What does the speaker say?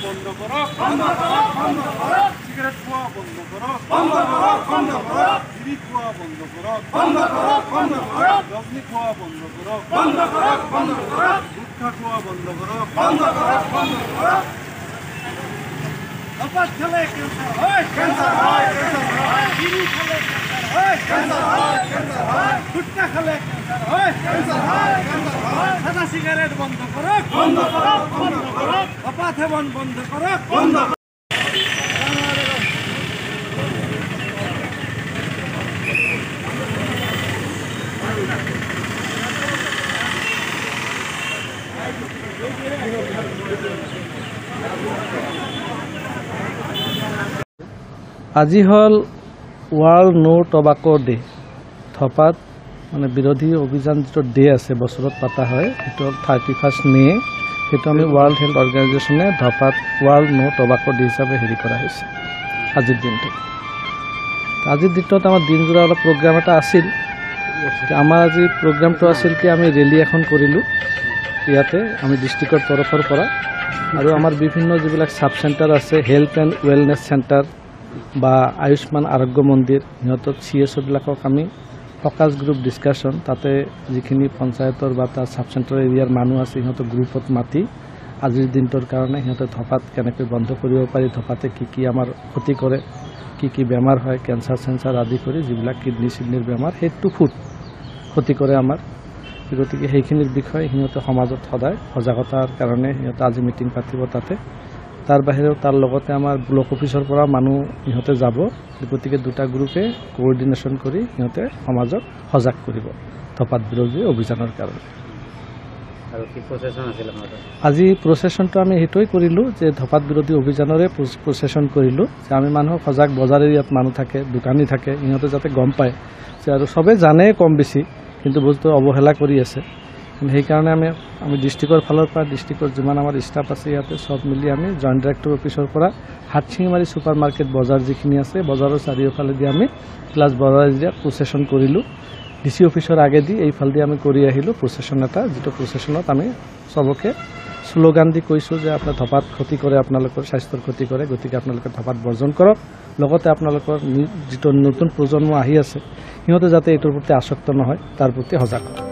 বন্ধ করো সিগারেট খাওয়া বন্ধ করো বিড়ি খাওয়া বন্ধ করো রজনী খাওয়া বন্ধ করো গুটখা খাওয়া বন্ধ করো ধপাত খেলে ক্যান্সার হয় বিড়ি খেলে ক্যান্সার হয় গুটখা খেলে ক্যান্সার হয় সাদা সিগারেট বন্ধ করো ধপাত সেবন বন্ধ করো আজি হল ওয়ার্ল্ড নো টোবাকো ডে ধপাত মানে বিৰোধী অভিযান যেটো ডে আছে বছৰত পাতা হয় সেইটো 31 মে সেইটো আমি ওয়াৰ্ল্ড হেলথ অৰ্গানাইজেশনে ধপাত ওয়াৰ্ল্ড নো টোবাকো ডে হিচাপে হেৰি কৰা হৈছে আজিৰ দিনটো আজিৰ দিনটোত আমাৰ দিনজোৰা অলপ প্ৰগ্ৰাম এটা আছিল আমাৰ আজি প্ৰগ্ৰামটো আছিল কি আমি ৰেলী এখন কৰিলোঁ ইয়াতে আমি ডিষ্ট্ৰিক্টৰ তৰফৰ পৰা আৰু আমাৰ বিভিন্ন যিবিলাক সাব চেণ্টাৰ আছে হেল্থ এণ্ড ৱেলনেছ চেণ্টাৰ বা আয়ুষ্মান আৰোগ্য মন্দিৰ সিহঁতৰ CSOবিলাকক আমি ফকাছ গ্ৰুপ ডিছকাশ্যন তাতে যিখিনি পঞ্চায়তৰ বা তাৰ সাব চেণ্টাৰ এৰিয়াৰ মানুহ আছে সিহঁতৰ গ্ৰুপত মাতি আজিৰ দিনটোৰ কাৰণে সিহঁতে ধপাত কেনেকৈ বন্ধ কৰিব পাৰি ধপাতে কি আমাৰ ক্ষতি কৰে কি বেমাৰ হয় কেঞ্চাৰ চেঞ্চাৰ আদি কৰি যিবিলাক কিডনিৰ বেমাৰ সেইটো ফুড ক্ষতি কৰে আমাৰ গতিকে সেইখিনিৰ বিষয়ে সিহঁতে সমাজত সদায় সজাগতাৰ কাৰণে সিহঁতে আজি মিটিং পাতিব তাতে তাৰ বাহিৰেও তাৰ লগতে আমাৰ ব্লক অফিচৰ পৰা মানুহ সিহঁতে যাব গতিকে দুটা গ্ৰুপে কোঅৰ্ডিনেশ্যন কৰি সিহঁতে সমাজক সজাগ কৰিব ধপাত বিৰোধী অভিযানৰ কাৰণে আৰু কি প্ৰচেছন আছিল আপোনালোকৰ আজি প্ৰচেছনটো আমি সেইটোৱে কৰিলোঁ যে ধপাত বিৰোধী অভিযানৰে প্ৰচেছন কৰিলোঁ যে আমি মানুহক সজাগ বজাৰ এৰিয়াত মানুহ থাকে দোকানী থাকে সিহঁতে যাতে গম পায় যে আৰু চবে জানে কম বেছি কিন্তু বস্তু অৱহেলা কৰি আছে সেইকাৰণে আমি ডিষ্ট্ৰিক্টৰ ফালৰ পৰা ডিষ্ট্ৰিক্টৰ যিমান আমাৰ ষ্টাফ আছে ইয়াতে সব মিলি আমি জইণ্ট ডাইৰেক্টৰ অফিচৰ পৰা হাটচিঙিমাৰী ছুপাৰ মাৰ্কেট বজাৰ যিখিনি আছে বজাৰৰ চাৰিওফালেদি আমি প্লাছ বজাৰ এৰিয়াত প্ৰচেছন কৰিলোঁ DC অফিচৰ আগেদি এইফালেদি আমি কৰি আহিলোঁ প্ৰচেছন এটা যিটো প্ৰচেছনত আমি সবকে স্লোগান দি কৈছোঁ যে আপোনাৰ ধপাত ক্ষতি কৰে আপোনালোকৰ স্বাস্থ্যৰ ক্ষতি কৰে গতিকে আপোনালোকে ধপাত বৰ্জন কৰক লগতে আপোনালোকৰ যিটো নতুন প্ৰজন্ম আহি আছে সিহঁতে যাতে এইটোৰ প্ৰতি আসক্ত নহয় তাৰ প্ৰতি সজাগ হয়